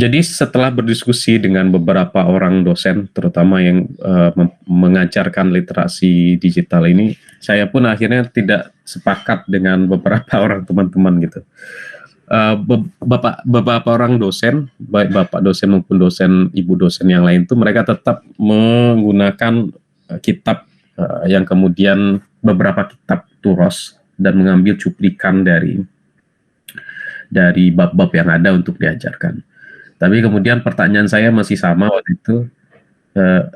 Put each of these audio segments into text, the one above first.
Jadi setelah berdiskusi dengan beberapa orang dosen, terutama yang mengajarkan literasi digital ini, saya pun akhirnya tidak sepakat dengan beberapa orang teman-teman gitu. Beberapa orang dosen, baik bapak dosen maupun dosen ibu dosen yang lain itu mereka tetap menggunakan kitab yang kemudian beberapa kitab turos dan mengambil cuplikan dari bab-bab yang ada untuk diajarkan. Tapi kemudian pertanyaan saya masih sama waktu itu. Uh,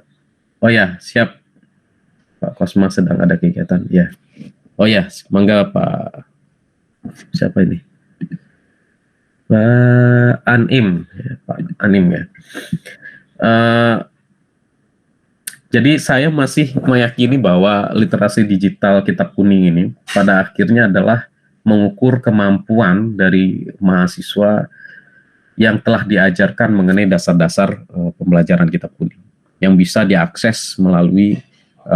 oh ya, siap Pak Kosma sedang ada kegiatan. Ya. Oh ya, mangga Pak. Siapa ini? Pak Anim, ya, Pak Anim ya. Jadi saya masih meyakini bahwa literasi digital kitab kuning ini pada akhirnya adalah mengukur kemampuan dari mahasiswa yang telah diajarkan mengenai dasar-dasar pembelajaran kitab kuning yang bisa diakses melalui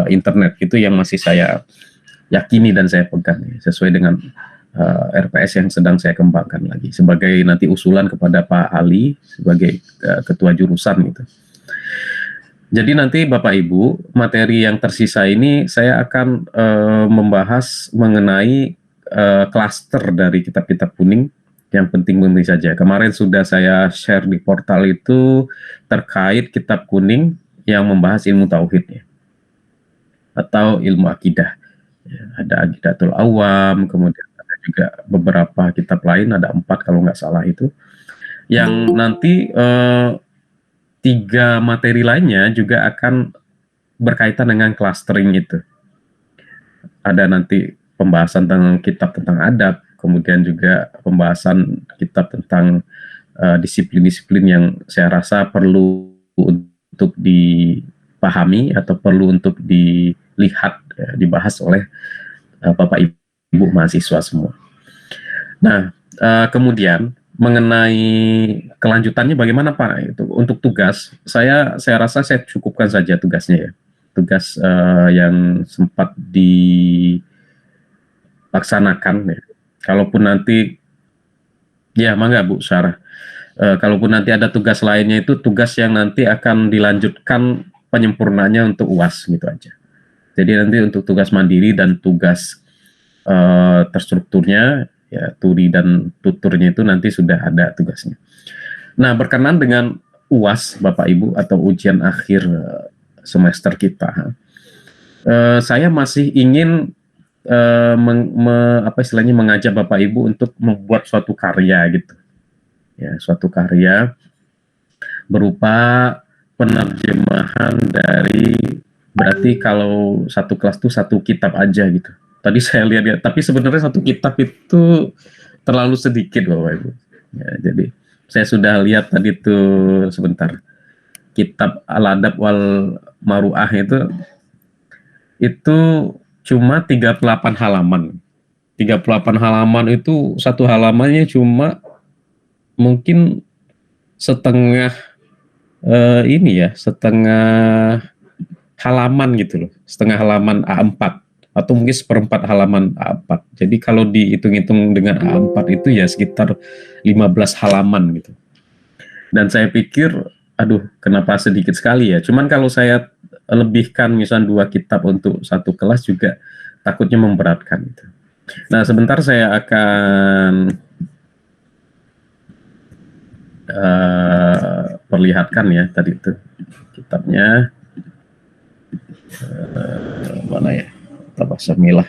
internet. Itu yang masih saya yakini dan saya pegang sesuai dengan RPS yang sedang saya kembangkan lagi sebagai nanti usulan kepada Pak Ali sebagai ketua jurusan gitu. Jadi nanti Bapak Ibu, materi yang tersisa ini saya akan membahas mengenai klaster dari kitab-kitab kuning yang penting-penting saja. Kemarin sudah saya share di portal itu terkait kitab kuning yang membahas ilmu tauhid ya, atau ilmu akidah. Ya, ada Aqidatul Awam, kemudian ada juga beberapa kitab lain, ada 4 kalau nggak salah itu. Yang nanti 3 materi lainnya juga akan berkaitan dengan clustering itu. Ada nanti pembahasan tentang kitab tentang adab, kemudian juga pembahasan kitab tentang disiplin-disiplin yang saya rasa perlu untuk dipahami atau perlu untuk dilihat, dibahas oleh Bapak Ibu mahasiswa semua. Nah, kemudian mengenai kelanjutannya bagaimana Pak? Itu untuk tugas, saya rasa saya cukupkan saja tugasnya ya. Tugas yang sempat dilaksanakan ya. Kalaupun nanti ya mangga Bu Sarah. Kalaupun nanti ada tugas lainnya itu tugas yang nanti akan dilanjutkan penyempurnaannya untuk UAS gitu aja. Jadi nanti untuk tugas mandiri dan tugas terstrukturnya ya turi dan tuturnya itu nanti sudah ada tugasnya. Nah, berkenan dengan UAS Bapak Ibu atau ujian akhir semester kita, saya masih ingin mengajak Bapak Ibu untuk membuat suatu karya gitu. Ya, suatu karya berupa penerjemahan dari, berarti kalau satu kelas itu satu kitab aja gitu. Tadi saya lihat, tapi sebenarnya satu kitab itu terlalu sedikit Bapak Ibu. Ya, jadi saya sudah lihat tadi tuh sebentar. Kitab Al-Adab wal Maru'ah itu cuma 38 halaman. 38 halaman itu satu halamannya cuma mungkin setengah setengah halaman gitu loh, setengah halaman A4 atau mungkin seperempat halaman A4. Jadi kalau dihitung-hitung dengan A4 itu ya sekitar 15 halaman gitu. Dan saya pikir, aduh kenapa sedikit sekali ya. Cuman kalau saya lebihkan misalnya 2 kitab untuk satu kelas juga takutnya memberatkan gitu. Nah sebentar saya akan perlihatkan ya tadi itu kitabnya. Mana ya? Tabasamilah.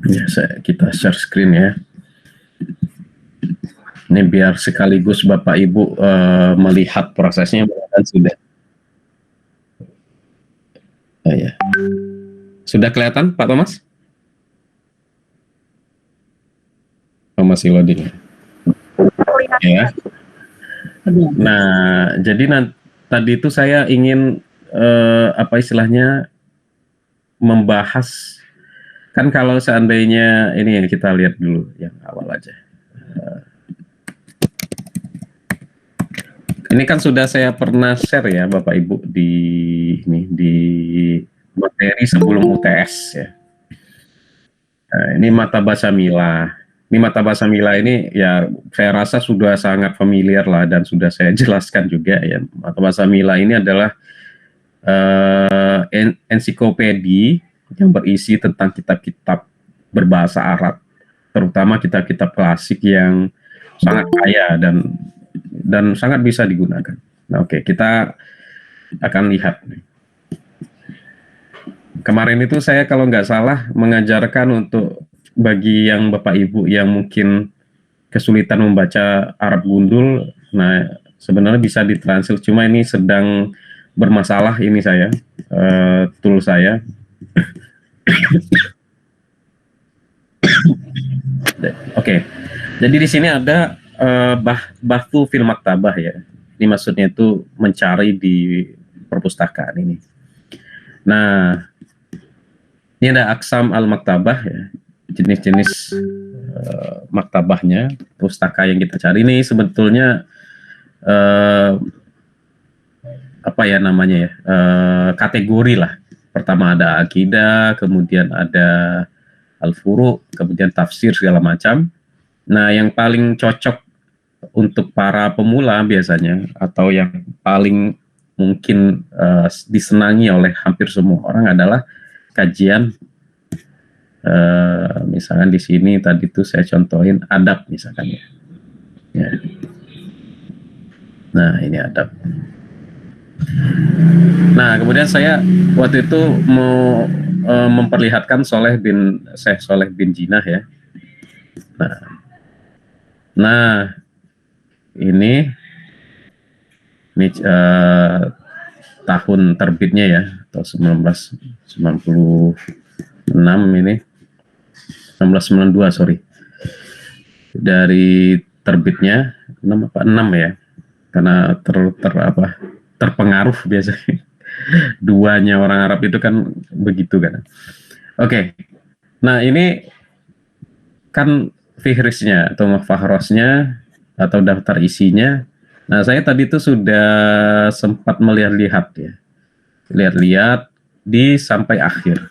Ya, kita share screen ya. Ini biar sekaligus Bapak Ibu melihat prosesnya kan sudah. Oh ya. Sudah kelihatan Pak Thomas? Oh, masih loading. Ya. Nah, jadi tadi itu saya ingin apa istilahnya membahas, kan kalau seandainya ini yang kita lihat dulu yang awal aja. Ini kan sudah saya pernah share ya Bapak Ibu di materi sebelum UTS ya. Nah, ini mata basamila. Ini mata basamila ini ya saya rasa sudah sangat familiar lah dan sudah saya jelaskan juga ya. Mata basamila ini adalah ensiklopedi yang berisi tentang kitab-kitab berbahasa Arab, terutama kitab-kitab klasik yang sangat kaya dan sangat bisa digunakan. Nah, oke, kita akan lihat. Kemarin itu saya kalau nggak salah mengajarkan untuk bagi yang Bapak Ibu yang mungkin kesulitan membaca Arab gundul, nah sebenarnya bisa ditranslate, cuma ini sedang bermasalah ini saya, tool saya. Oke, jadi di sini ada bahtu fil maktabah ya. Ini maksudnya itu mencari di perpustakaan ini. Nah, ini ada aksam al maktabah ya, jenis-jenis maktabahnya, pustaka yang kita cari ini sebetulnya apa ya namanya ya, kategori lah. Pertama ada akidah, kemudian ada al-furu, kemudian tafsir segala macam. Nah, yang paling cocok untuk para pemula biasanya atau yang paling mungkin disenangi oleh hampir semua orang adalah kajian, misalkan di sini tadi tuh saya contohin adab misalkan ya. Ya. Nah, ini adab. Nah, kemudian saya waktu itu mau memperlihatkan Syekh Soleh bin Jinah ya. Nah, ini tahun terbitnya ya, atau 1996 ini, 1992 sorry. Dari terbitnya 6 ya, karena terpengaruh biasanya. Duanya orang Arab itu kan begitu kan. Oke. Nah, ini kan fihrisnya atau fahrosnya atau daftar isinya. Nah, saya tadi itu sudah sempat melihat-lihat ya. Lihat-lihat di sampai akhir.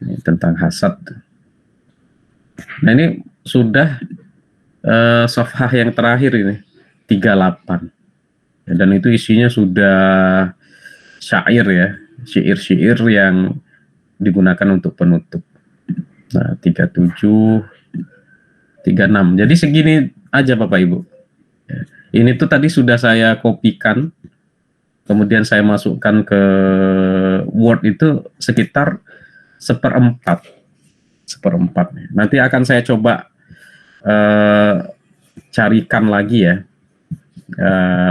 Ini tentang hasad. Nah, ini sudah safhah yang terakhir ini 38. Ya, dan itu isinya sudah syair ya, syair-syair yang digunakan untuk penutup. Nah, 37, 36. Jadi segini aja Bapak Ibu. Ya. Ini tuh tadi sudah saya kopikan, kemudian saya masukkan ke Word itu sekitar seperempat. Nanti akan saya coba carikan lagi ya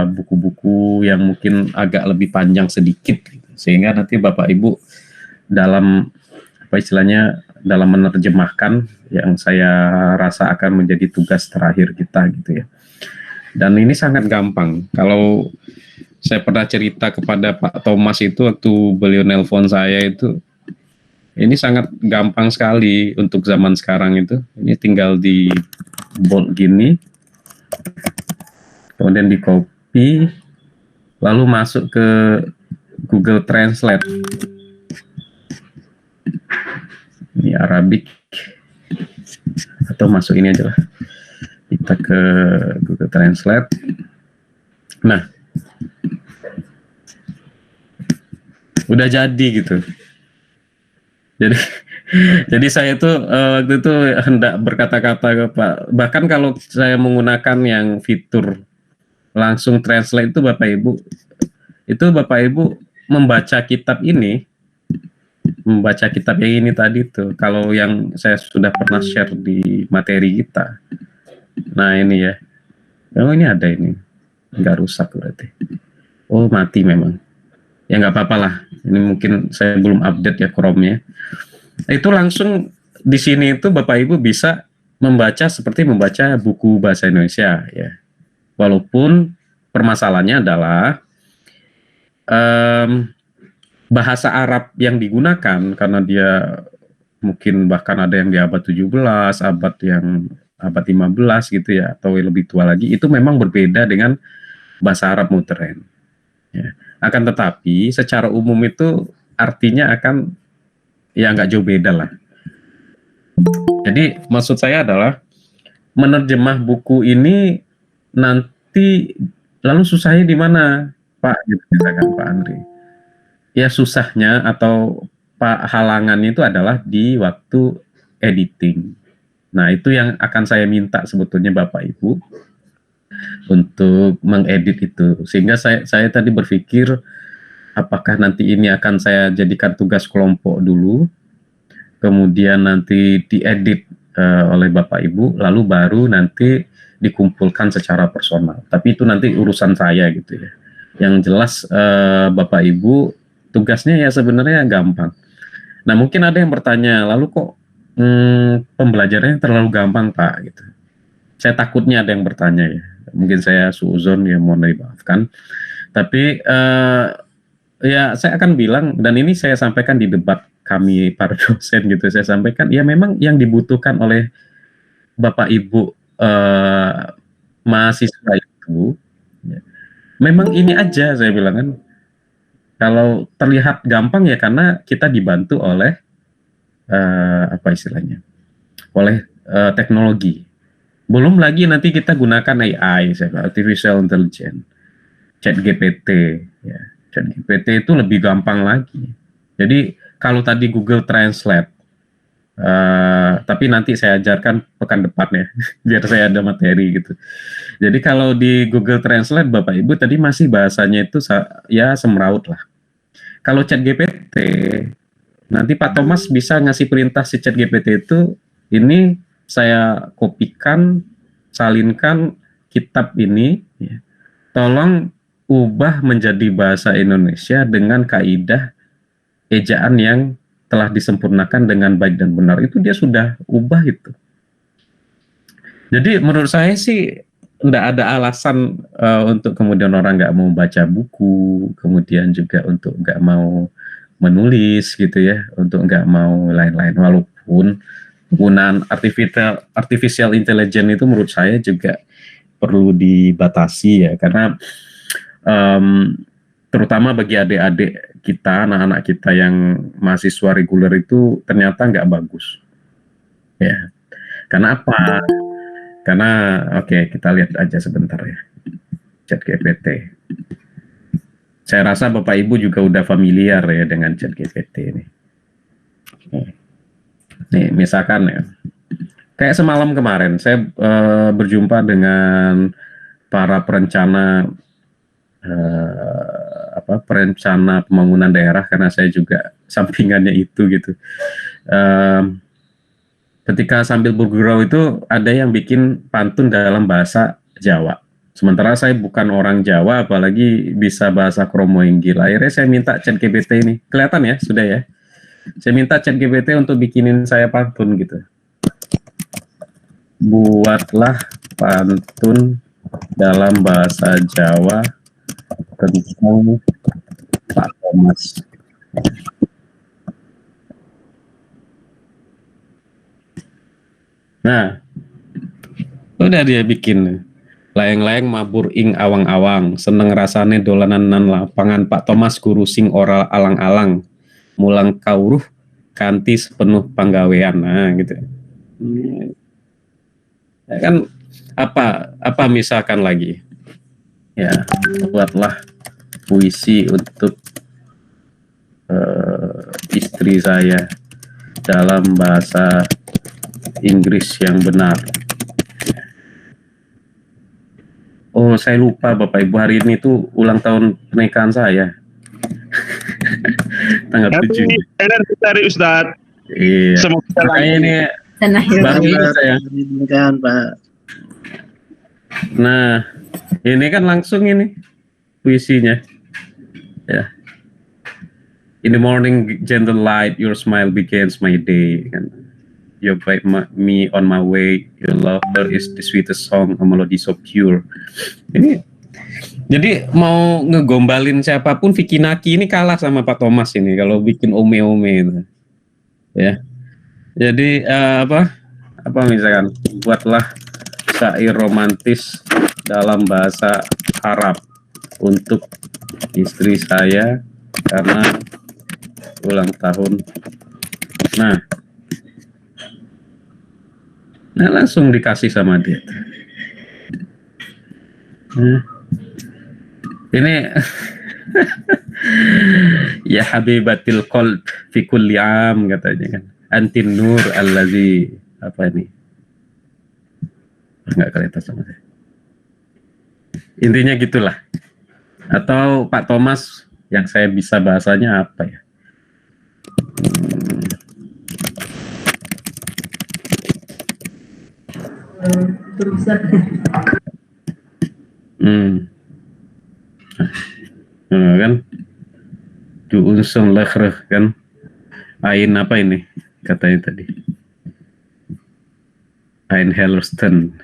buku-buku yang mungkin agak lebih panjang sedikit, sehingga nanti Bapak Ibu dalam apa istilahnya dalam menerjemahkan yang saya rasa akan menjadi tugas terakhir kita gitu ya. Dan ini sangat gampang. Kalau saya pernah cerita kepada Pak Thomas itu waktu beliau nelpon saya itu, ini sangat gampang sekali untuk zaman sekarang itu. Ini tinggal di bold gini, kemudian di copy, lalu masuk ke Google Translate. Ini Arabic, atau masuk ini aja lah. Kita ke Google Translate. Nah, udah jadi gitu. Jadi saya itu waktu itu hendak berkata-kata ke Pak, bahkan kalau saya menggunakan yang fitur langsung translate itu Bapak Ibu membaca kitab ini, membaca kitab yang ini tadi tuh, kalau yang saya sudah pernah share di materi kita. Nah, ini ya. Oh, ini ada ini. Nggak rusak berarti. Oh, mati memang. Ya nggak apa-apa lah. Ini mungkin saya belum update ya Chrome-nya. Itu langsung di sini itu Bapak Ibu bisa membaca seperti membaca buku bahasa Indonesia ya. Walaupun permasalahannya adalah bahasa Arab yang digunakan, karena dia mungkin bahkan ada yang di abad 17, abad 15 gitu ya, atau lebih tua lagi, itu memang berbeda dengan bahasa Arab modern. Ya. Akan tetapi secara umum itu artinya akan ya nggak jauh beda lah. Jadi maksud saya adalah menerjemah buku ini nanti lalu susahnya di mana, Pak? Gitu misalkan Pak Andri. Ya susahnya atau Pak halangannya itu adalah di waktu editing. Nah itu yang akan saya minta sebetulnya Bapak Ibu untuk mengedit itu. Sehingga saya tadi berpikir apakah nanti ini akan saya jadikan tugas kelompok dulu, kemudian nanti diedit oleh Bapak Ibu, lalu baru nanti dikumpulkan secara personal. Tapi itu nanti urusan saya gitu ya. Yang jelas Bapak Ibu tugasnya ya sebenarnya gampang. Nah mungkin ada yang bertanya, lalu kok pembelajarannya terlalu gampang Pak gitu. Saya takutnya ada yang bertanya ya. Mungkin saya suuzon ya mohon dimaafkan. Tapi ya saya akan bilang dan ini saya sampaikan di debat kami para dosen gitu. Saya sampaikan ya memang yang dibutuhkan oleh Bapak Ibu mahasiswa itu ya, memang ini aja saya bilang kan. Kalau terlihat gampang ya karena kita dibantu oleh apa istilahnya? Oleh teknologi. Belum lagi nanti kita gunakan AI, artificial intelligence, ChatGPT, ya. ChatGPT itu lebih gampang lagi. Jadi kalau tadi Google Translate, tapi nanti saya ajarkan pekan depan ya, biar saya ada materi gitu. Jadi kalau di Google Translate, Bapak Ibu tadi masih bahasanya itu ya semeraut lah. Kalau ChatGPT, nanti Pak Thomas bisa ngasih perintah si ChatGPT itu, ini saya kopikan, salinkan kitab ini, ya. Tolong ubah menjadi bahasa Indonesia dengan kaidah ejaan yang telah disempurnakan dengan baik dan benar. Itu dia sudah ubah itu. Jadi menurut saya sih tidak ada alasan untuk kemudian orang nggak mau baca buku, kemudian juga untuk nggak mau menulis gitu ya, untuk nggak mau lain-lain. Walaupun penggunaan artificial intelligence itu menurut saya juga perlu dibatasi ya, karena terutama bagi adik-adik kita, anak-anak kita yang mahasiswa reguler itu ternyata nggak bagus. Ya, karena apa? Karena oke, kita lihat aja sebentar ya, ChatGPT. Saya rasa Bapak Ibu juga udah familiar ya dengan ChatGPT ini. Nih, misalkan ya, kayak semalam kemarin saya berjumpa dengan para perencana perencana pembangunan daerah karena saya juga sampingannya itu gitu. Ketika sambil bergurau itu ada yang bikin pantun dalam bahasa Jawa. Sementara saya bukan orang Jawa, apalagi bisa bahasa Kromo Inggil. Akhirnya saya minta ChatGPT ini. Kelihatan ya, sudah ya. Saya minta ChatGPT untuk bikinin saya pantun gitu. Buatlah pantun dalam bahasa Jawa tentang Pak Thomas. Nah, udah dia bikin. Layang-layang mabur ing awang-awang, seneng rasane dolanan nan lapangan Pak Thomas guru sing ora alang-alang, mulang kawruh kanthi sepenuh panggawean. Nah, gitu. Ya kan apa misalkan lagi? Ya, buatlah puisi untuk istri saya dalam bahasa Inggris yang benar. Oh, saya lupa Bapak Ibu, hari ini tuh ulang tahun pernikahan saya. Tanggal 7. Dari Ustadz. Iya. Semoga makanya ini baru ini saya. Pak. Nah, ini kan langsung ini puisinya. Ya. In the morning, gentle light, your smile begins my day. Kan. You guide me on my way. Your laughter is the sweetest song, a melody so pure. Ini, jadi mau ngegombalin siapapun, Vicky Naki ini kalah sama Pak Thomas ini kalau bikin ome-ome itu. Ya. Jadi apa misalkan buatlah syair romantis dalam bahasa Arab untuk istri saya karena ulang tahun. Nah, Nah, langsung dikasih sama dia. Ini ya habibatil qalb fi kulli am katanya kan. Antin nur allazi apa ini? Enggak kelihatan sama saya. Intinya gitulah. Atau Pak Thomas yang saya bisa bahasanya apa ya? Kan du unsung lekhreh kan ain apa ini katanya tadi ain Hellerston.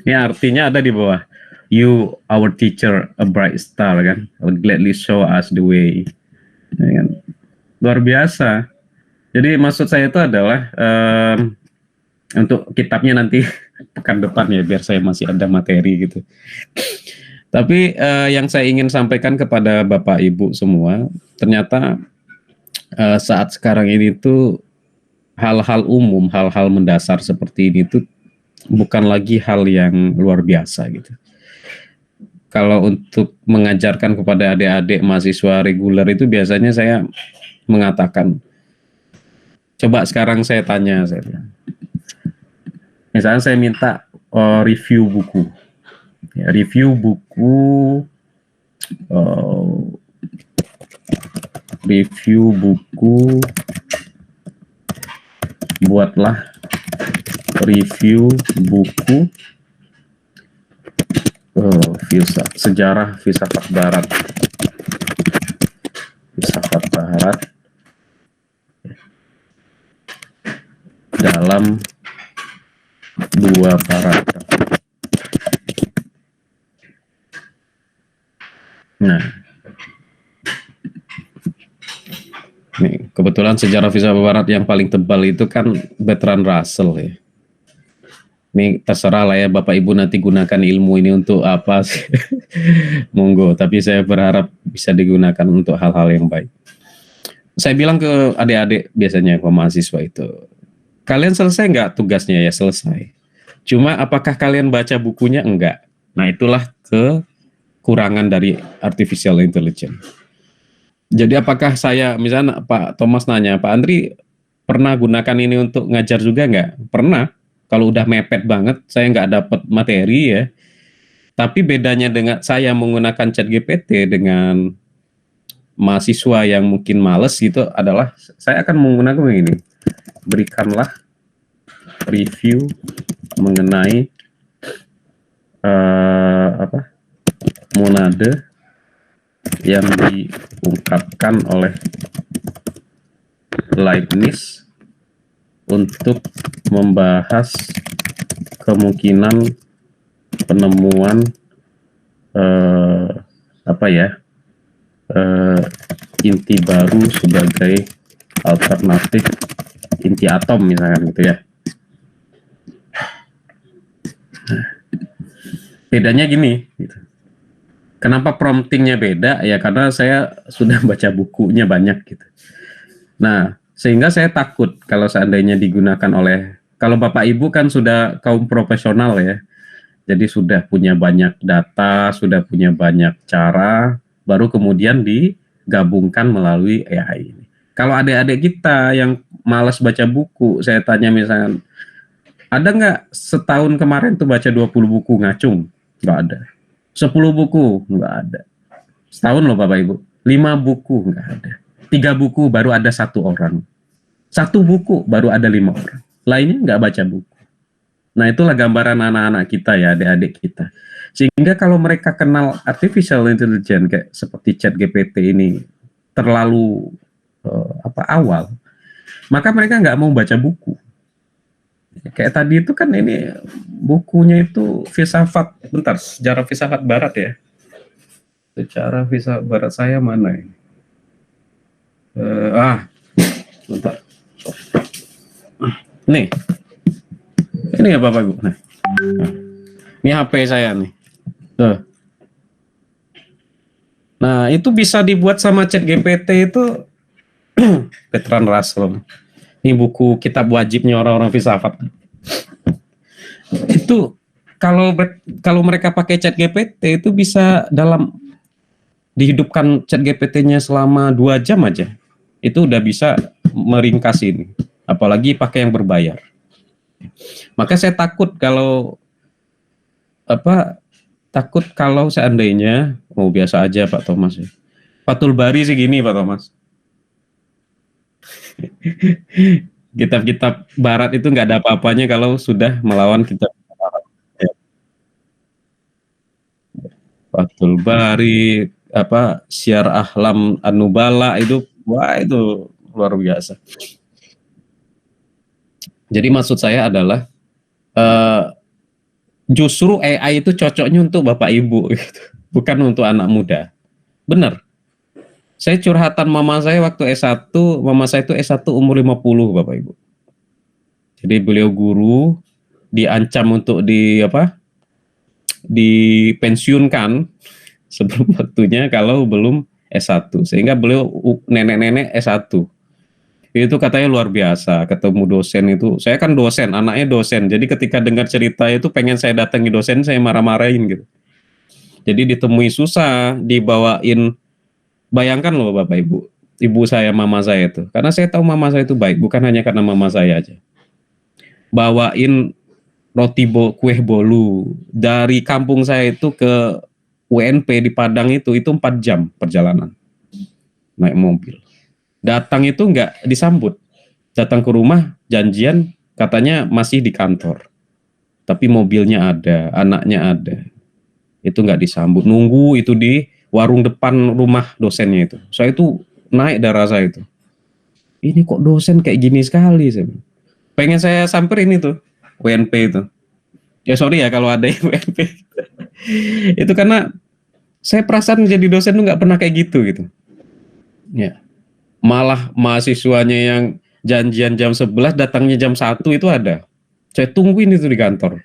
Ini artinya ada di bawah, you our teacher a bright star kan, will gladly show us the way. Ya kan? Luar biasa. Jadi maksud saya itu adalah untuk kitabnya nanti pekan depan ya, biar saya masih ada materi gitu. Tapi yang saya ingin sampaikan kepada Bapak Ibu semua, ternyata saat sekarang ini tuh hal-hal umum, hal-hal mendasar seperti ini tuh bukan lagi hal yang luar biasa gitu. Kalau untuk mengajarkan kepada adik-adik mahasiswa reguler itu biasanya saya mengatakan, coba sekarang saya tanya, misalnya saya minta review buku, ya, review buku buatlah review buku sejarah filsafat barat dalam 2 paragraf. Nah, nih kebetulan sejarah filsafat barat yang paling tebal itu kan Bertrand Russell ya. Ini terserah lah ya Bapak Ibu nanti gunakan ilmu ini untuk apa sih. Monggo, tapi saya berharap bisa digunakan untuk hal-hal yang baik. Saya bilang ke adik-adik biasanya ke mahasiswa itu, kalian selesai nggak tugasnya? Ya selesai. Cuma apakah kalian baca bukunya? Enggak. Nah itulah kekurangan dari artificial intelligence. Jadi apakah saya, misalnya Pak Thomas nanya, Pak Andri pernah gunakan ini untuk ngajar juga nggak? Pernah. Kalau udah mepet banget, saya nggak dapat materi ya. Tapi bedanya dengan saya menggunakan ChatGPT dengan mahasiswa yang mungkin males gitu adalah saya akan menggunakan begini. Berikanlah review mengenai monade yang diungkapkan oleh Leibniz untuk membahas kemungkinan penemuan inti baru sebagai alternatif inti atom misalkan gitu ya. Bedanya gini gitu. Kenapa promptingnya beda? Ya karena saya sudah baca bukunya banyak gitu. Nah, sehingga saya takut kalau seandainya digunakan oleh, kalau Bapak Ibu kan sudah kaum profesional ya, jadi sudah punya banyak data, sudah punya banyak cara, baru kemudian digabungkan melalui AI ini. Kalau adik-adik kita yang malas baca buku, saya tanya misalnya, ada nggak setahun kemarin tuh baca 20 buku ngacung? Nggak ada. 10 buku? Nggak ada. Setahun loh Bapak Ibu, 5 buku nggak ada. 3 buku baru ada 1 orang. 1 buku baru ada 5 orang. Lainnya nggak baca buku. Nah itulah gambaran anak-anak kita ya, adik-adik kita. Sehingga kalau mereka kenal artificial intelligence kayak seperti ChatGPT ini terlalu awal, maka mereka nggak mau baca buku. Kayak tadi itu kan ini bukunya itu filsafat, bentar, sejarah filsafat barat ya. Sejarah filsafat barat saya mana ini? Bentar. Nih. Ini ya Bapak Ibu. Nah. Ini HP saya nih. Tuh. Nah, itu bisa dibuat sama ChatGPT itu Bertrand Russell. Ini buku kitab wajibnya orang-orang filsafat. Itu kalau mereka pakai chat GPT itu bisa dihidupkan chat GPT-nya selama 2 jam aja. Itu udah bisa meringkas ini. Apalagi pakai yang berbayar. Maka saya takut kalau seandainya biasa aja Pak Thomas ya. Fathul Bari sih gini Pak Thomas. Kitab-kitab barat itu nggak ada apa-apanya kalau sudah melawan kitab barat. Ya. Fathul Bari, Syiar Ahlam An-Nubala itu, wah itu luar biasa. Jadi maksud saya adalah justru AI itu cocoknya untuk Bapak Ibu, gitu. Bukan untuk anak muda. Benar. Saya curhatan mama saya waktu S1, mama saya itu S1 umur 50 Bapak Ibu. Jadi beliau guru, diancam untuk dipensiunkan sebelum waktunya kalau belum S1. Sehingga beliau nenek-nenek S1. Itu katanya luar biasa, ketemu dosen itu. Saya kan dosen, anaknya dosen. Jadi ketika dengar cerita itu pengen saya datangi dosen, saya marah-marahin gitu. Jadi ditemui susah, dibawain. Bayangkan loh Bapak Ibu, ibu saya, mama saya itu. Karena saya tahu mama saya itu baik, bukan hanya karena mama saya aja. Bawain kue bolu dari kampung saya itu ke UNP di Padang itu 4 jam perjalanan naik mobil. Datang itu nggak disambut, datang ke rumah janjian katanya masih di kantor, tapi mobilnya ada, anaknya ada, itu nggak disambut, nunggu itu di warung depan rumah dosennya itu. Saya itu naik darah saya itu, ini kok dosen kayak gini sekali, pengen saya samperin itu UNP itu. Ya sorry ya kalau ada yang UNP. Itu karena saya perasaan jadi dosen tuh nggak pernah kayak gitu. Ya. Malah mahasiswanya yang janjian jam 11 datangnya jam 1 itu ada. Saya tungguin itu di kantor.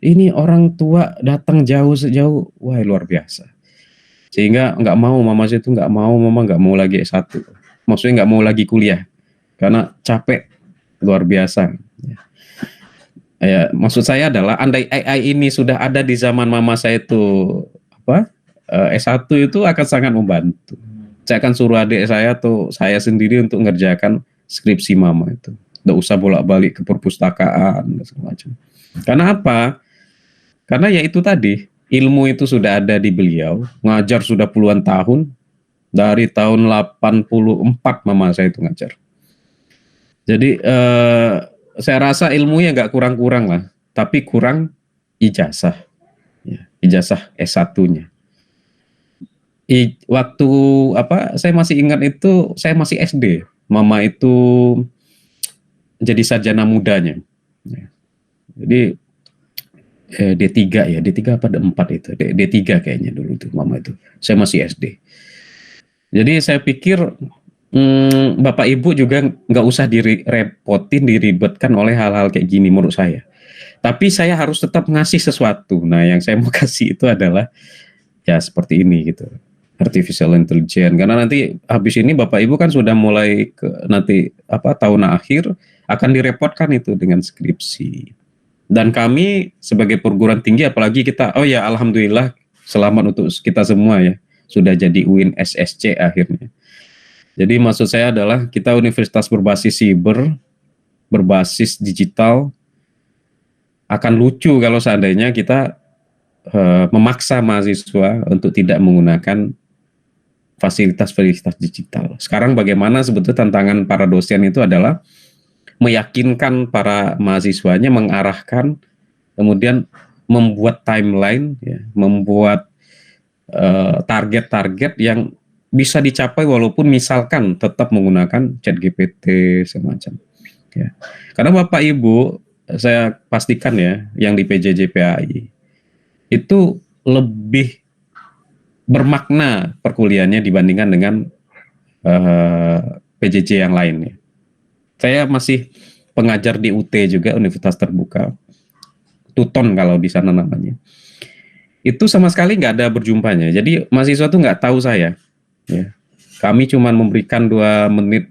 Ini orang tua datang jauh-jauh, wah luar biasa. Sehingga nggak mau, mama saya itu nggak mau, mama nggak mau lagi S1. Maksudnya nggak mau lagi kuliah. Karena capek, luar biasa. Ya, maksud saya adalah andai AI ini sudah ada di zaman mama saya itu S1 itu akan sangat membantu. Saya akan suruh adik saya atau saya sendiri untuk ngerjakan skripsi mama itu. Nggak usah bolak-balik ke perpustakaan dan segala macam. Karena apa? Karena ya itu tadi, ilmu itu sudah ada di beliau, ngajar sudah puluhan tahun, dari tahun 84 mama saya itu ngajar. Jadi saya rasa ilmunya nggak kurang-kurang lah, tapi kurang ijazah, ya, ijazah S1-nya. Waktu saya masih ingat itu, saya masih SD, mama itu jadi sarjana mudanya. Ya. Jadi D3 ya, D3 apa D4 itu, D3 kayaknya dulu itu mama itu. Saya masih SD. Jadi saya pikir Bapak Ibu juga nggak usah diribetkan oleh hal-hal kayak gini menurut saya. Tapi saya harus tetap ngasih sesuatu. Nah, yang saya mau kasih itu adalah ya seperti ini gitu. Artificial intelligence, karena nanti habis ini Bapak Ibu kan sudah mulai nanti tahun akhir akan direpotkan itu dengan skripsi. Dan kami sebagai perguruan tinggi, apalagi kita, alhamdulillah selamat untuk kita semua ya, sudah jadi UIN SSC akhirnya. Jadi maksud saya adalah kita universitas berbasis siber, berbasis digital, akan lucu kalau seandainya kita memaksa mahasiswa untuk tidak menggunakan fasilitas-fasilitas digital. Sekarang bagaimana sebetulnya tantangan para dosen itu adalah meyakinkan para mahasiswanya, mengarahkan, kemudian membuat timeline, ya, membuat target-target yang bisa dicapai walaupun misalkan tetap menggunakan ChatGPT semacam. Ya. Karena Bapak Ibu, saya pastikan ya, yang di PJJ PAI itu lebih bermakna perkuliahannya dibandingkan dengan PJJ yang lainnya. Saya masih pengajar di UT juga, Universitas Terbuka, Tuton kalau di sana namanya. Itu sama sekali nggak ada berjumpanya. Jadi mahasiswa tuh nggak tahu saya. Ya. Kami cuma memberikan 2 menit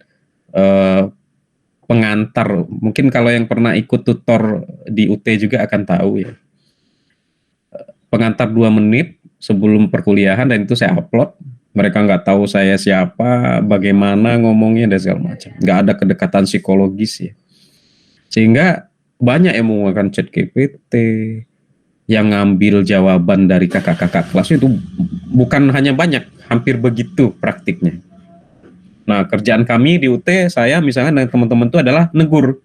pengantar. Mungkin kalau yang pernah ikut tutor di UT juga akan tahu ya. Pengantar 2 menit sebelum perkuliahan, dan itu saya upload. Mereka nggak tahu saya siapa, bagaimana ngomongnya, dan segala macam. Nggak ada kedekatan psikologis ya. Sehingga banyak yang menggunakan ChatGPT, yang ngambil jawaban dari kakak-kakak kelas itu bukan hanya banyak, hampir begitu praktiknya. Nah, kerjaan kami di UT, saya misalnya dan teman-teman itu adalah negur.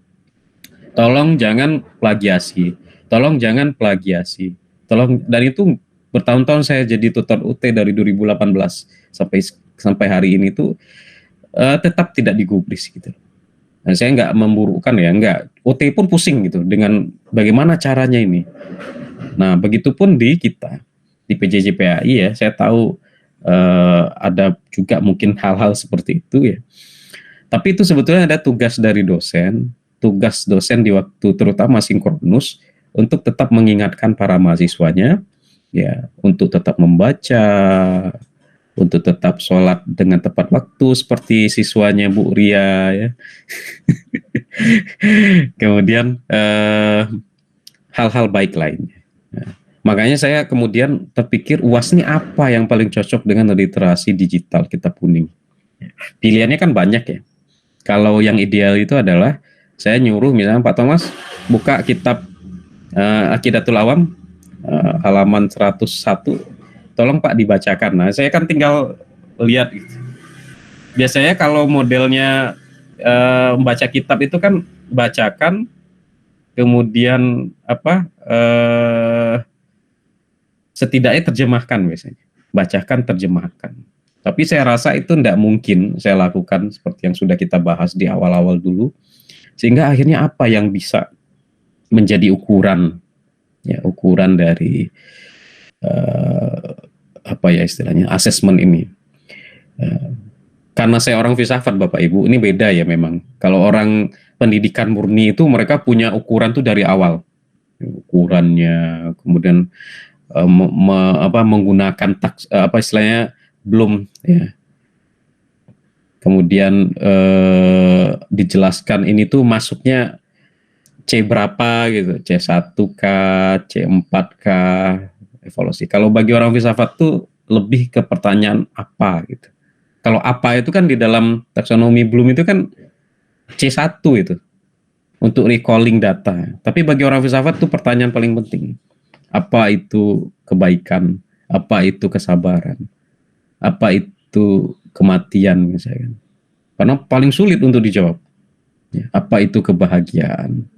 Tolong jangan plagiasi. Tolong jangan plagiasi. Tolong, dan itu bertahun-tahun saya jadi tutor UT dari 2018 sampai hari ini tuh tetap tidak digubris gitu. Nah, saya nggak memburukkan ya, nggak. UT pun pusing gitu dengan bagaimana caranya ini. Nah, begitupun di kita di PJJ-PAI ya, saya tahu ada juga mungkin hal-hal seperti itu ya. Tapi itu sebetulnya ada tugas dari dosen, tugas dosen di waktu terutama sinkronus untuk tetap mengingatkan para mahasiswanya ya, untuk tetap membaca, untuk tetap sholat dengan tepat waktu seperti siswanya Bu Ria ya. Kemudian hal-hal baik lainnya. Nah, makanya saya kemudian terpikir UAS ini apa yang paling cocok dengan literasi digital kitab kuning. Pilihannya kan banyak ya. Kalau yang ideal itu adalah saya nyuruh misalnya Pak Thomas buka kitab Aqidatul Awam halaman 101, tolong Pak dibacakan. Nah, saya kan tinggal lihat gitu. Biasanya kalau modelnya membaca kitab itu kan bacakan, kemudian setidaknya terjemahkan biasanya. Bacakan, terjemahkan. Tapi saya rasa itu tidak mungkin saya lakukan seperti yang sudah kita bahas di awal-awal dulu. Sehingga akhirnya apa yang bisa menjadi ukuran, ya ukuran dari istilahnya asesmen ini. Karena saya orang filsafat Bapak Ibu, ini beda ya memang. Kalau orang pendidikan murni itu mereka punya ukuran tuh dari awal. Ukurannya, kemudian menggunakan istilahnya belum ya. Kemudian dijelaskan ini tuh masuknya C berapa gitu, C1K, C4K, evaluasi. Kalau bagi orang filsafat tuh lebih ke pertanyaan apa gitu. Kalau apa itu kan di dalam taksonomi Bloom itu kan C1 itu untuk recalling data. Tapi bagi orang filsafat tuh pertanyaan paling penting. Apa itu kebaikan? Apa itu kesabaran? Apa itu kematian misalnya? Karena paling sulit untuk dijawab. Apa itu kebahagiaan?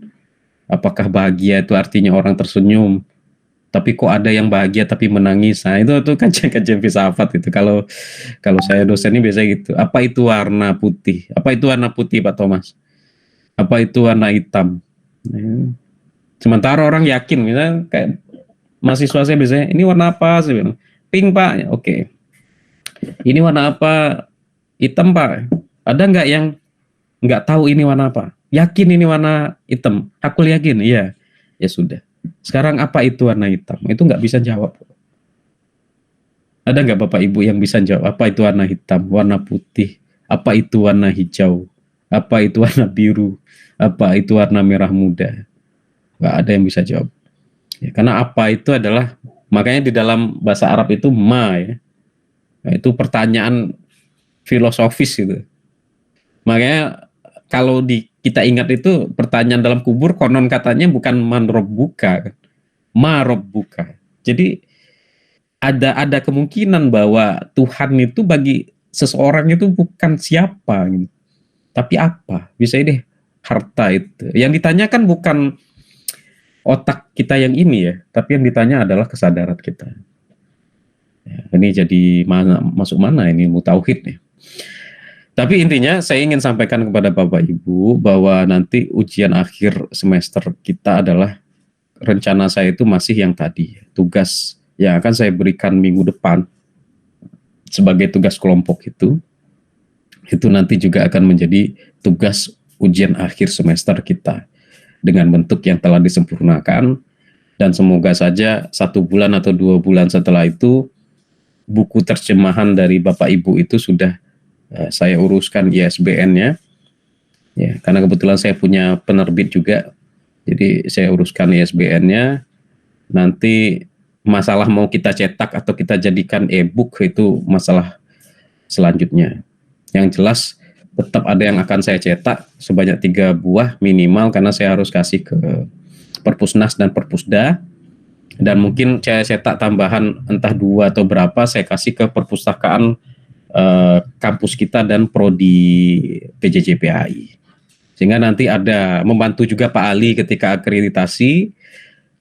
Apakah bahagia itu artinya orang tersenyum? Tapi kok ada yang bahagia tapi menangis? Nah, itu kajian filsafat itu. Kalau saya dosen ini biasanya gitu. Apa itu warna putih? Apa itu warna putih Pak Thomas? Apa itu warna hitam? Sementara orang yakin, misalnya kayak mahasiswa saya biasanya, ini warna apa? Saya bilang, pink Pak. Oke. Ini warna apa? Hitam Pak. Ada nggak yang nggak tahu ini warna apa? Yakin ini warna hitam? Aku yakin, iya. Ya sudah. Sekarang apa itu warna hitam? Itu nggak bisa jawab. Ada nggak Bapak Ibu yang bisa jawab apa itu warna hitam, warna putih, apa itu warna hijau, apa itu warna biru, apa itu warna merah muda? Nggak ada yang bisa jawab. Ya, karena apa itu adalah, makanya di dalam bahasa Arab itu ma ya. Nah, itu pertanyaan filosofis gitu. Makanya kalau kita ingat itu pertanyaan dalam kubur konon katanya bukan man robbuka, ma robbuka. Jadi ada kemungkinan bahwa Tuhan itu bagi seseorang itu bukan siapa gitu. Tapi apa? Bisa deh harta itu. Yang ditanyakan bukan otak kita yang ini ya, tapi yang ditanya adalah kesadaran kita. Ya, ini jadi masuk mana ini ilmu tauhid nih. Tapi intinya saya ingin sampaikan kepada Bapak Ibu bahwa nanti ujian akhir semester kita adalah, rencana saya itu masih yang tadi, tugas yang akan saya berikan minggu depan sebagai tugas kelompok itu nanti juga akan menjadi tugas ujian akhir semester kita dengan bentuk yang telah disempurnakan, dan semoga saja 1 bulan atau 2 bulan setelah itu buku terjemahan dari Bapak Ibu itu sudah saya uruskan ISBN-nya, Ya, karena kebetulan saya punya penerbit juga, jadi saya uruskan ISBN-nya. Nanti masalah mau kita cetak atau kita jadikan e-book itu masalah selanjutnya. Yang jelas tetap ada yang akan saya cetak sebanyak 3 buah minimal, karena saya harus kasih ke Perpusnas dan Perpusda, dan mungkin saya cetak tambahan entah 2 atau berapa saya kasih ke perpustakaan kampus kita dan prodi PJJ PAI, sehingga nanti ada membantu juga Pak Ali ketika akreditasi,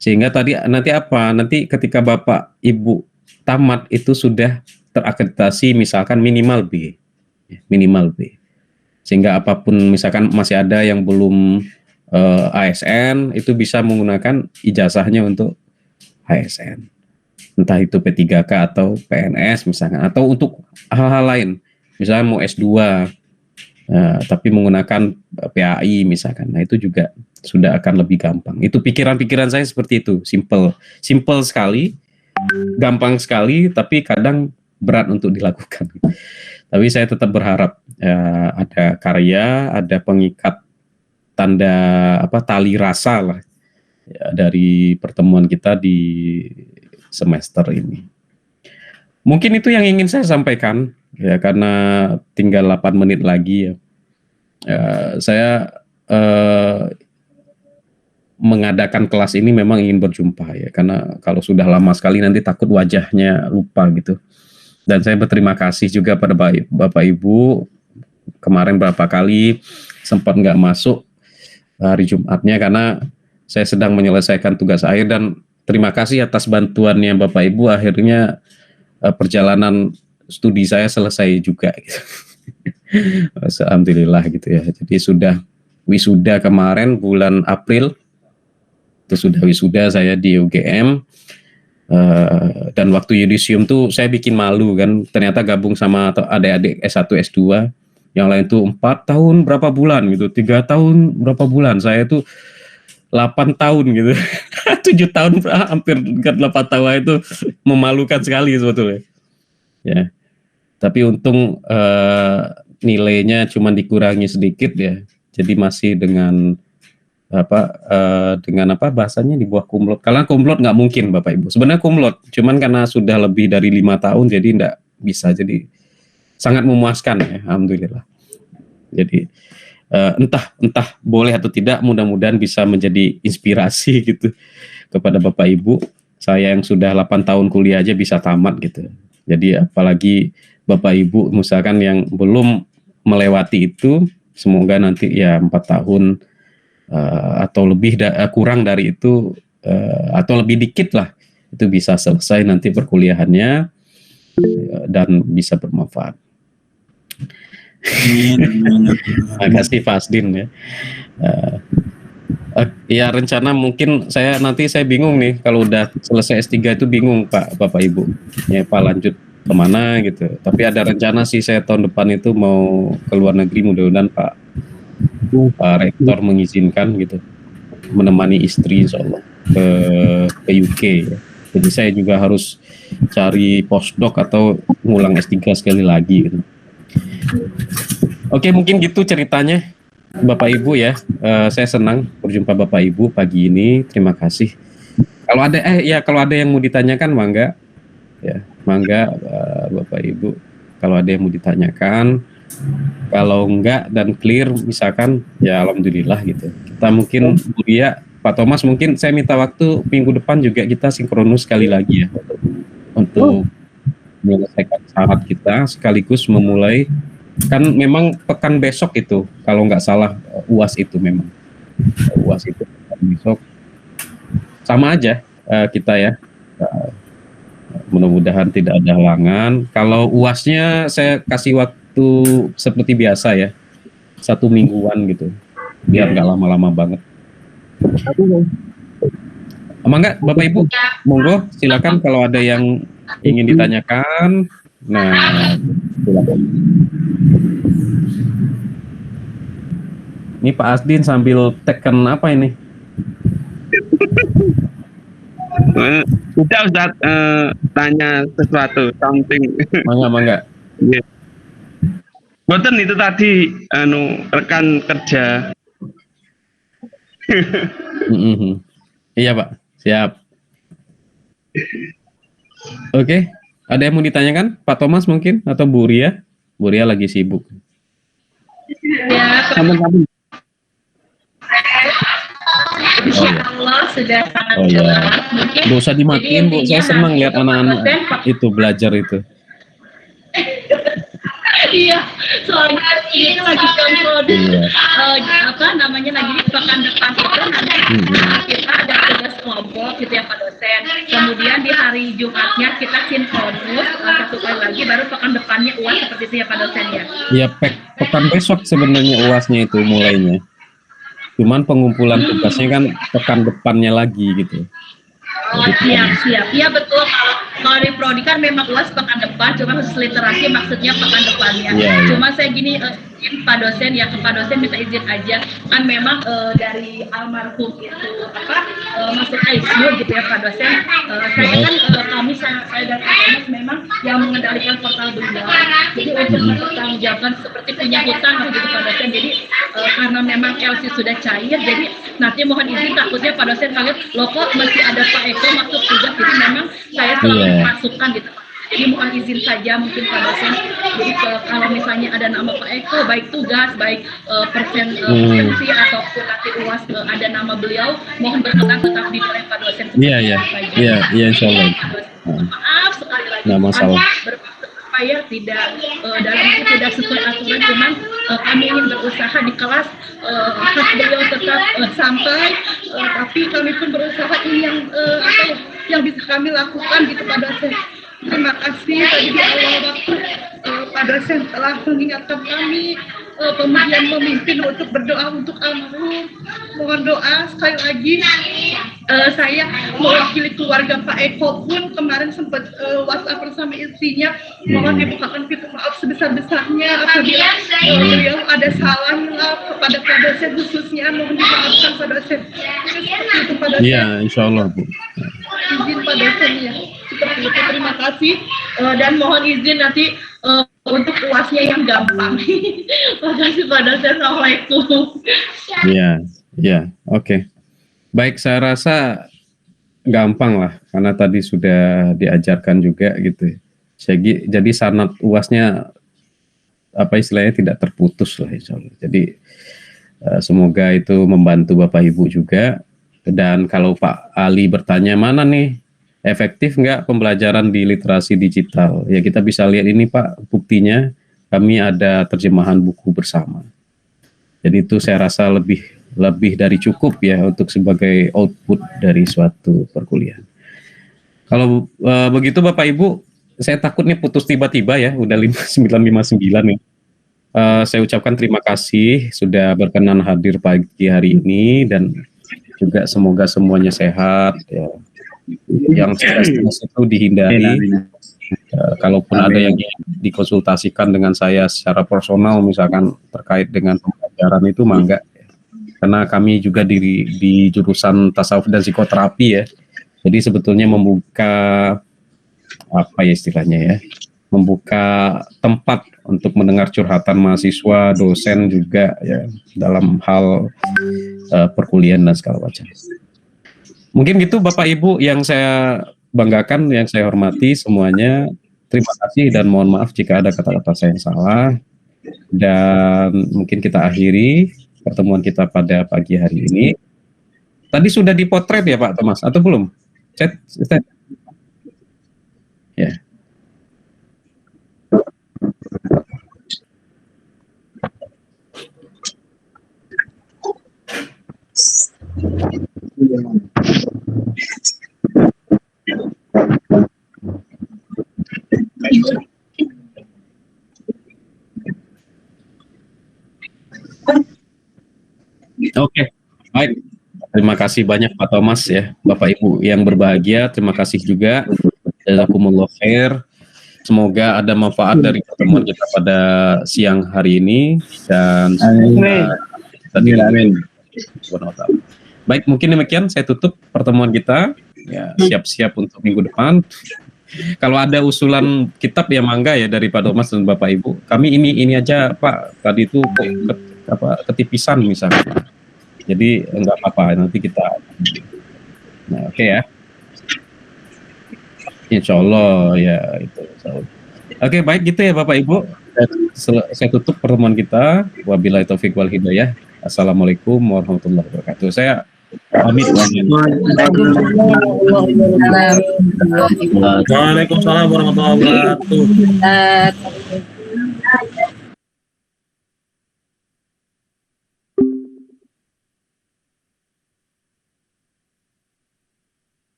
sehingga nanti ketika Bapak Ibu tamat itu sudah terakreditasi misalkan minimal B, sehingga apapun misalkan masih ada yang belum ASN itu bisa menggunakan ijazahnya untuk ASN, entah itu P3K atau PNS misalkan, atau untuk hal-hal lain, misalnya mau S2 tapi menggunakan PAI misalkan. Nah, itu juga sudah akan lebih gampang. Itu pikiran-pikiran saya seperti itu, simple sekali, gampang sekali, tapi kadang berat untuk dilakukan. Tapi saya tetap berharap ada karya, ada pengikat tanda tali rasa lah ya, dari pertemuan kita di semester ini. Mungkin itu yang ingin saya sampaikan ya, karena tinggal 8 menit lagi ya. Saya mengadakan kelas ini memang ingin berjumpa ya, karena kalau sudah lama sekali nanti takut wajahnya lupa gitu. Dan saya berterima kasih juga pada Bapak Ibu, kemarin berapa kali sempat nggak masuk hari Jumatnya karena saya sedang menyelesaikan tugas akhir, dan terima kasih atas bantuannya Bapak Ibu, akhirnya perjalanan studi saya selesai juga gitu. Alhamdulillah gitu ya. Jadi sudah wisuda kemarin bulan April, itu sudah wisuda saya di UGM. Dan waktu yudisium tuh saya bikin malu kan, ternyata gabung sama adik-adik S1 S2 yang lain tuh 4 tahun berapa bulan gitu, 3 tahun berapa bulan, saya tuh 8 tahun gitu. 7 tahun hampir 8 tahun, itu memalukan sekali sebetulnya ya. Tapi untung nilainya cuma dikurangi sedikit ya, jadi masih dengan bahasanya di bawah kumlot. Kalau kumlot nggak mungkin Bapak Ibu, sebenarnya kumlot, cuman karena sudah lebih dari 5 tahun jadi nggak bisa, jadi sangat memuaskan ya, alhamdulillah. Jadi entah boleh atau tidak, mudah-mudahan bisa menjadi inspirasi gitu kepada Bapak Ibu. Saya yang sudah 8 tahun kuliah aja bisa tamat gitu, jadi apalagi Bapak Ibu misalkan yang belum melewati itu, semoga nanti ya 4 tahun atau lebih kurang dari itu atau lebih dikit lah, itu bisa selesai nanti perkuliahannya dan bisa bermanfaat. Terima kasih Pak Asdin ya. Ya rencana mungkin saya bingung nih kalau udah selesai S3 itu bingung Bapak Ibu ya, Pak lanjut kemana gitu. Tapi ada rencana sih saya tahun depan itu mau ke luar negeri, mudah-mudahan Pak Rektor mengizinkan gitu, menemani istri insyaallah ke UK ya. Jadi saya juga harus cari postdoc atau ngulang S3 sekali lagi gitu. Oke, mungkin gitu ceritanya Bapak Ibu ya. Saya senang berjumpa Bapak Ibu pagi ini. Terima kasih. Kalau ada yang mau ditanyakan mangga ya, mangga Bapak Ibu. Kalau ada yang mau ditanyakan, kalau enggak dan clear misalkan ya alhamdulillah gitu. Kita mungkin ya Pak Thomas, mungkin saya minta waktu minggu depan juga kita sinkronus sekali lagi ya untuk menyelesaikan syarat kita sekaligus memulai, kan memang pekan besok itu kalau nggak salah UAS itu memang UAS itu besok sama aja kita ya. Mudah-mudahan tidak ada halangan. Kalau UASnya saya kasih waktu seperti biasa ya, 1 mingguan gitu, biar nggak lama-lama banget. Mangga Bapak Ibu, monggo silakan kalau ada yang ingin ditanyakan. Nah, silakan. Ini Pak Asdin sambil tekan apa ini? Udah Ustaz, tanya sesuatu, something. Mangga. Yeah. Boten itu tadi rekan kerja. Iya Pak, siap. Oke, ada yang mau ditanyakan? Pak Thomas mungkin atau Bu Ria? Bu Ria lagi sibuk. Ya, Sama-sama. Allah sudah sangat Oh ya, jelas. Mungkin nggak usah dimatiin Bu, saya senang lihat anak-anak itu belajar itu. Iya, soalnya ini lagi kontrol Iya. apa namanya lagi di pekan depan itu nanti kita ada tugas kelompok gitu ya Pak dosen. Kemudian di hari Jumatnya kita sinkronus satu kali lagi, baru pekan depannya UAS seperti itu ya Pak dosen ya. Ya, pekan besok sebenarnya UASnya itu mulainya. Cuman pengumpulan tugasnya kan pekan depannya lagi gitu. Oh, siap. Iya betul. Kalau di prodi kan memang UAS pekan depan, cuma khusus literasi maksudnya pekan depannya. Iya. Cuma saya gini, Pak dosen ya, ke Pak dosen minta izin aja. Kan memang dari almarhum itu masuk ICU gitu ya Pak dosen. Saya kan saya dan Pak Thomas memang yang mengendalikan portal beliau. Jadi untuk mempertanggungjawabkan seperti punya hutang gitu Pak dosen. Jadi karena memang LC sudah cair, jadi nanti mohon izin takutnya Pak dosen kaget, loh kok masih ada Pak Eko masuk tugas, jadi memang saya selalu masukkan gitu. Jadi mohon izin saja mungkin Pak dosen. Jadi kalau misalnya ada nama Pak Eko, baik tugas, baik presensi ataupun nanti UAS ada nama beliau, mohon berkenan tetap ditulis Pak dosen. Iya, insya Allah. Maaf sekali lagi. Nggak masalah. Supaya tidak dalam itu tidak sesuai aturan, cuman kami ingin berusaha di kelas hak beliau tetap sampai, tapi kami pun berusaha ini yang bisa kami lakukan gitu Pak dosen. Terima kasih tadi di awal waktu Pak dosen telah mengingatkan kami, kemudian memimpin untuk berdoa untuk almarhum. Mohon doa sekali lagi. Saya mewakili keluarga Pak Eko pun kemarin sempat WhatsApp bersama istrinya, mohon dibukakan pintu maaf sebesar-besarnya apabila beliau ada salah kepada Pak dosen khususnya, mohon dimaafkan Pak dosen. Seperti itu Pak dosen. Iya, insya Allah Bu. Izin Pak dosen ya. Seperti itu, terima kasih dan mohon izin nanti untuk UASnya yang gampang. Terima kasih Pak dosen. Assalamualaikum. Iya, oke. Baik, saya rasa gampang lah, karena tadi sudah diajarkan juga gitu. Jadi sanad UASnya apa istilahnya tidak terputus lah insya Allah. Jadi semoga itu membantu Bapak Ibu juga. Dan kalau Pak Ali bertanya mana nih efektif nggak pembelajaran di literasi digital, ya kita bisa lihat ini Pak, buktinya kami ada terjemahan buku bersama. Jadi itu saya rasa lebih dari cukup ya untuk sebagai output dari suatu perkuliahan. Kalau begitu Bapak Ibu, saya takutnya putus tiba-tiba ya, udah 9:59 ya. Saya ucapkan terima kasih sudah berkenan hadir pagi hari ini, dan juga semoga semuanya sehat ya. Yang stres itu dihindari. Kalaupun ada yang dikonsultasikan dengan saya secara personal misalkan terkait dengan pembelajaran itu, mangga. Karena kami juga di jurusan tasawuf dan psikoterapi ya. Jadi sebetulnya membuka apa ya istilahnya ya, membuka tempat untuk mendengar curhatan mahasiswa, dosen juga ya dalam hal perkuliahan dan segala macam. Mungkin gitu Bapak Ibu yang saya banggakan, yang saya hormati semuanya. Terima kasih dan mohon maaf jika ada kata-kata saya yang salah. Dan mungkin kita akhiri pertemuan kita pada pagi hari ini. Tadi sudah dipotret ya Pak Thomas atau belum? Chat. Ya. Oke, baik. Terima kasih banyak Pak Thomas ya, Bapak Ibu yang berbahagia. Terima kasih juga. Jazakumullah khair. Semoga ada manfaat dari pertemuan kita pada siang hari ini, dan amin. Baik, mungkin demikian saya tutup pertemuan kita. Ya, siap-siap untuk minggu depan. Kalau ada usulan kitab ya mangga ya dari Pak Thomas dan Bapak Ibu. Kami ini aja Pak, tadi itu kok ketipisan misalnya. Jadi enggak apa-apa, nanti kita. Nah, oke ya. Insya Allah ya itu. Oke, baik gitu ya Bapak Ibu. Saya tutup pertemuan kita. Wabillahi taufiq wal hidayah. Assalamualaikum warahmatullahi wabarakatuh. Saya pamit. Waalaikumsalam warahmatullahi wabarakatuh.